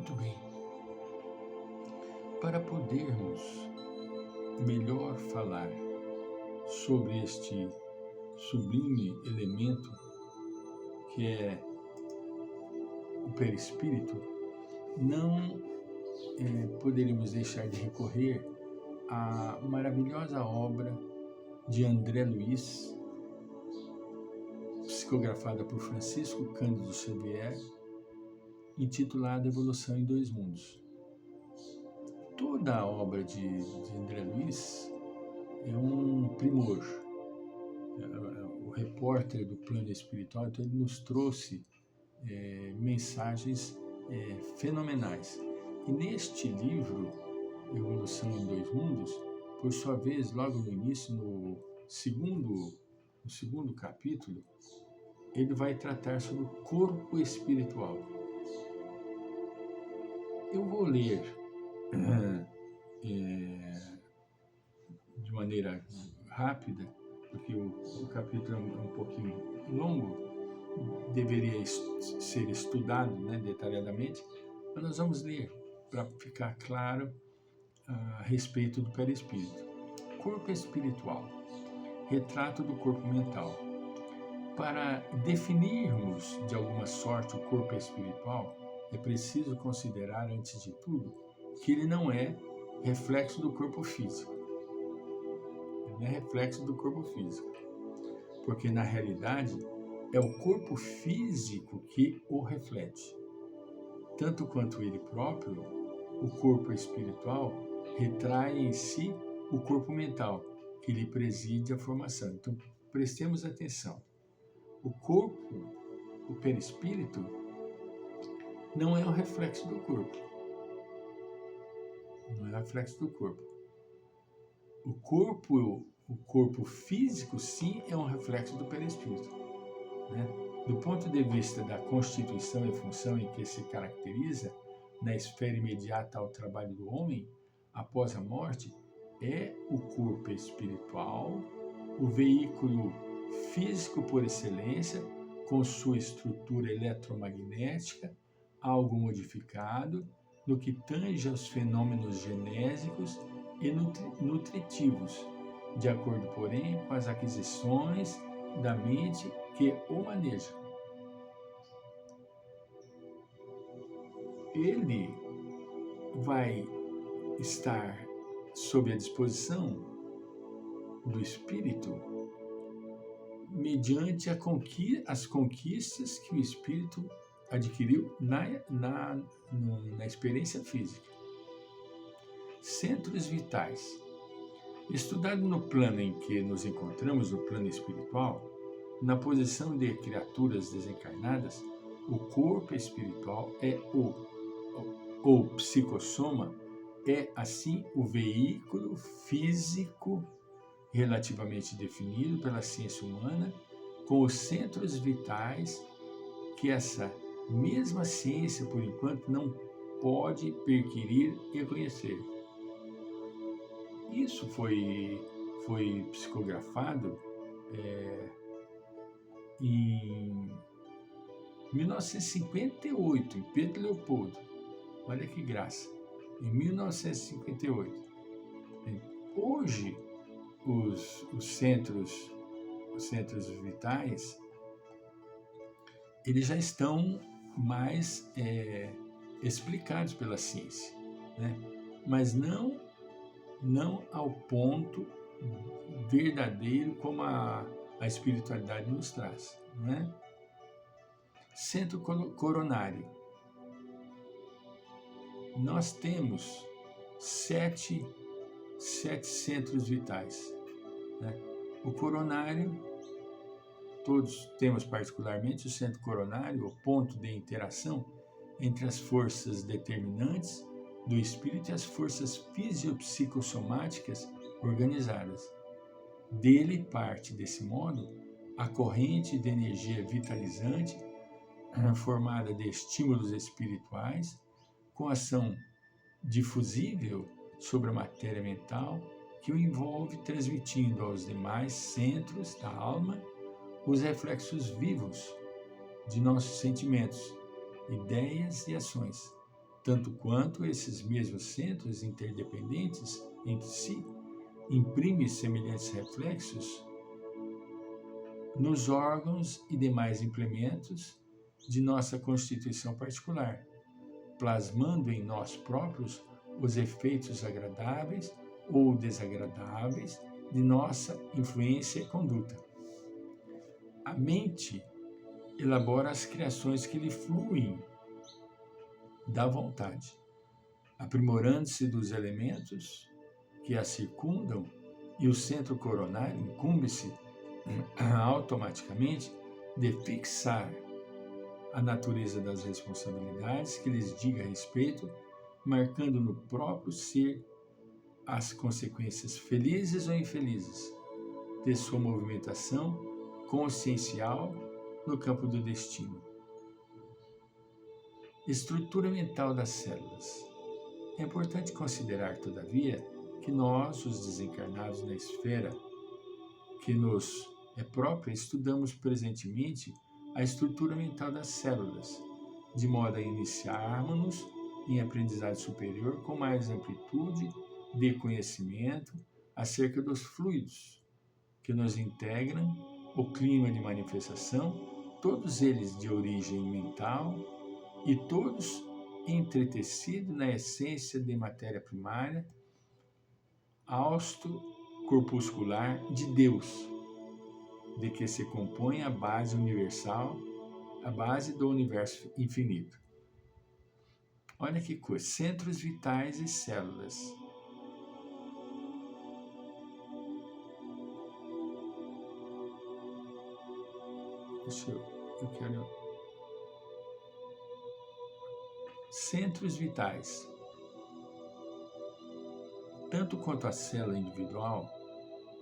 Muito bem. Para podermos melhor falar sobre este sublime elemento que é o perispírito, não poderíamos deixar de recorrer à maravilhosa obra de André Luiz, psicografada por Francisco Cândido Xavier, intitulada Evolução em Dois Mundos. Toda a obra de André Luiz é um primor. O repórter do plano espiritual, então ele nos trouxe mensagens fenomenais. E neste livro, Evolução em Dois Mundos, por sua vez, logo no início, no segundo capítulo, ele vai tratar sobre o corpo espiritual. Eu vou ler de maneira rápida, porque o capítulo é um pouquinho longo, deveria ser estudado detalhadamente, mas nós vamos ler para ficar claro a respeito do perispírito. Corpo espiritual, retrato do corpo mental. Para definirmos de alguma sorte o corpo espiritual, é preciso considerar, antes de tudo, que ele não é reflexo do corpo físico. Ele não é reflexo do corpo físico, porque na realidade é o corpo físico que o reflete. Tanto quanto ele próprio, o corpo espiritual retrai em si o corpo mental, que lhe preside a formação. Então, prestemos atenção. O corpo, o perispírito, não é um reflexo do corpo. Não é um reflexo do corpo. O corpo físico, sim, é um reflexo do perispírito. Do ponto de vista da constituição e função em que se caracteriza na esfera imediata ao trabalho do homem, após a morte, é o corpo espiritual, o veículo físico por excelência, com sua estrutura eletromagnética, algo modificado, no que tange aos fenômenos genésicos e nutritivos, de acordo, porém, com as aquisições da mente que o maneja. Ele vai estar sob a disposição do espírito mediante as conquistas que o espírito adquiriu na experiência física. Centros vitais. Estudado no plano em que nos encontramos, no plano espiritual, na posição de criaturas desencarnadas, o corpo espiritual é o psicossoma, é assim o veículo físico relativamente definido pela ciência humana, com os centros vitais que essa mesma ciência, por enquanto, não pode perquirir e conhecer. Isso foi psicografado em 1958, em Pedro Leopoldo. Olha que graça! Em 1958. Hoje, os centros vitais, eles já estão mais explicados pela ciência, mas não ao ponto verdadeiro como a espiritualidade nos traz. Centro coronário. Nós temos sete centros vitais. O coronário, todos temos particularmente o centro coronário, o ponto de interação entre as forças determinantes do espírito e as forças fisiopsicossomáticas organizadas. Dele parte, desse modo, a corrente de energia vitalizante formada de estímulos espirituais com ação difusível sobre a matéria mental que o envolve, transmitindo aos demais centros da alma os reflexos vivos de nossos sentimentos, ideias e ações, tanto quanto esses mesmos centros interdependentes entre si imprimem semelhantes reflexos nos órgãos e demais implementos de nossa constituição particular, plasmando em nós próprios os efeitos agradáveis ou desagradáveis de nossa influência e conduta. A mente elabora as criações que lhe fluem da vontade, aprimorando-se dos elementos que a circundam, e o centro coronário incumbe-se automaticamente de fixar a natureza das responsabilidades que lhes diga respeito, marcando no próprio ser as consequências felizes ou infelizes de sua movimentação consciencial no campo do destino. Estrutura mental das células. É importante considerar, todavia, que nós, os desencarnados na esfera que nos é própria, estudamos presentemente a estrutura mental das células, de modo a iniciarmos-nos em aprendizado superior com mais amplitude de conhecimento acerca dos fluidos que nos integram o clima de manifestação, todos eles de origem mental e todos entretecidos na essência de matéria primária, hausto corpuscular de Deus, de que se compõe a base universal, a base do universo infinito. Olha que coisa, centros vitais e células. Eu quero... Centros vitais. Tanto quanto a célula individual,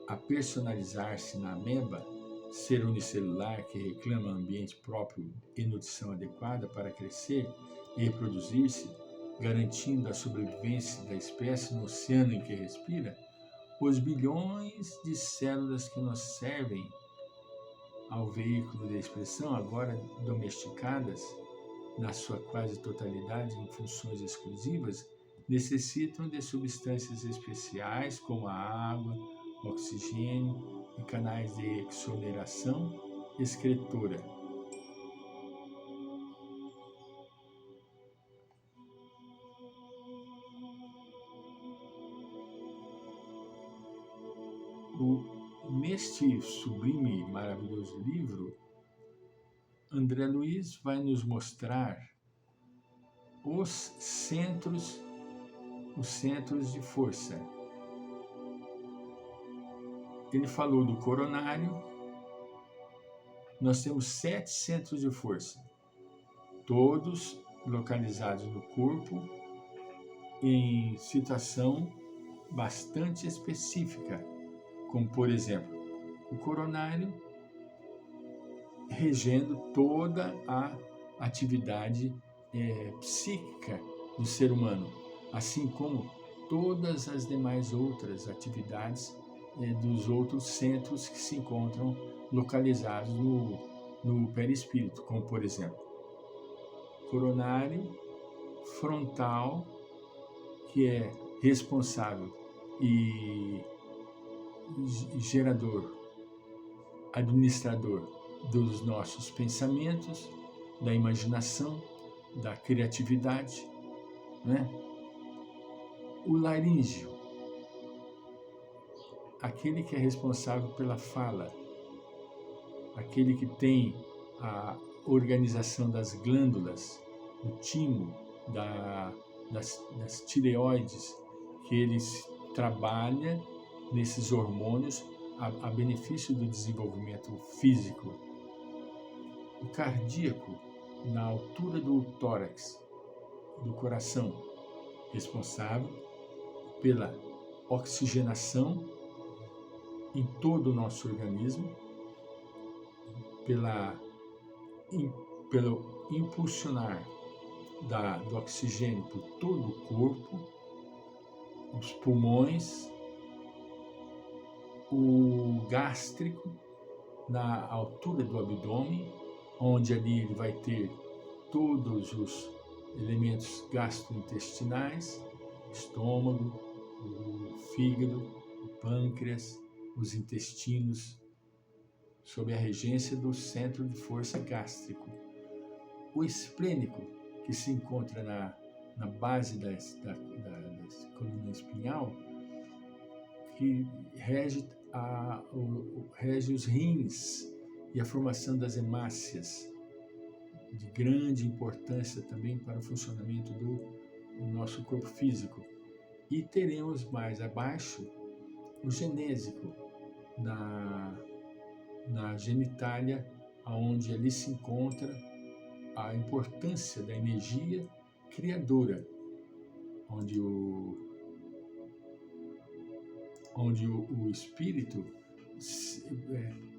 a personalizar-se na ameba, ser unicelular que reclama ambiente próprio e nutrição adequada para crescer e reproduzir-se, garantindo a sobrevivência da espécie no oceano em que respira, os bilhões de células que nos servem ao veículo de expressão, agora domesticadas na sua quase totalidade em funções exclusivas, necessitam de substâncias especiais como a água, oxigênio e canais de exoneração excretora. Neste sublime e maravilhoso livro, André Luiz vai nos mostrar os centros de força. Ele falou do coronário. Nós temos 7 centros de força, todos localizados no corpo em situação bastante específica, como, por exemplo, o coronário regendo toda a atividade psíquica do ser humano, assim como todas as demais outras atividades dos outros centros que se encontram localizados no perispírito, como, por exemplo, coronário, frontal, que é responsável e gerador, administrador dos nossos pensamentos, da imaginação, da criatividade, né? O laríngeo, aquele que é responsável pela fala, aquele que tem a organização das glândulas, do timo, das tireoides, que eles trabalham nesses hormônios a benefício do desenvolvimento físico. O cardíaco, na altura do tórax, do coração, responsável pela oxigenação em todo o nosso organismo, pelo impulsionar do oxigênio por todo o corpo, os pulmões, o gástrico, na altura do abdômen, onde ali ele vai ter todos elementos gastrointestinais, estômago, o fígado, o pâncreas, os intestinos, sob a regência do centro de força gástrico. O esplênico, que se encontra na base da coluna espinhal, que rege os rins e a formação das hemácias, de grande importância também para o funcionamento do nosso corpo físico. E teremos mais abaixo o genésico, na genitália, onde ali se encontra a importância da energia criadora, onde o espírito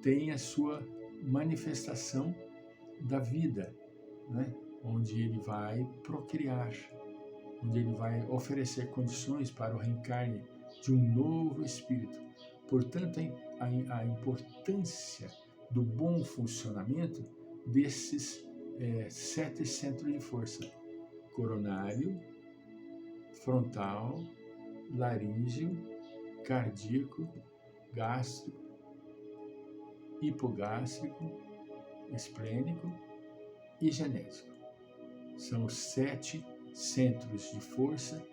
tem a sua manifestação da vida, né? Onde ele vai procriar, onde ele vai oferecer condições para o reencarne de um novo espírito. Portanto, a importância do bom funcionamento desses 7 centros de força: coronário, frontal, laríngeo, cardíaco, gástrico, hipogástrico, esplênico e genésico. São os 7 centros de força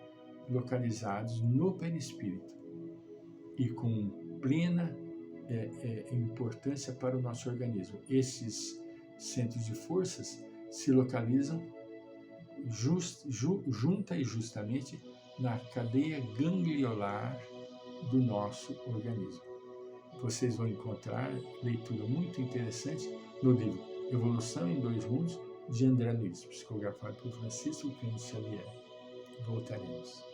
localizados no perispírito e com plena importância para o nosso organismo. Esses centros de forças se localizam junta e justamente na cadeia gangliolar do nosso organismo. Vocês vão encontrar leitura muito interessante no livro Evolução em 2 Mundos, de André Luiz, psicografado por Francisco Cândido Xavier. Voltaremos.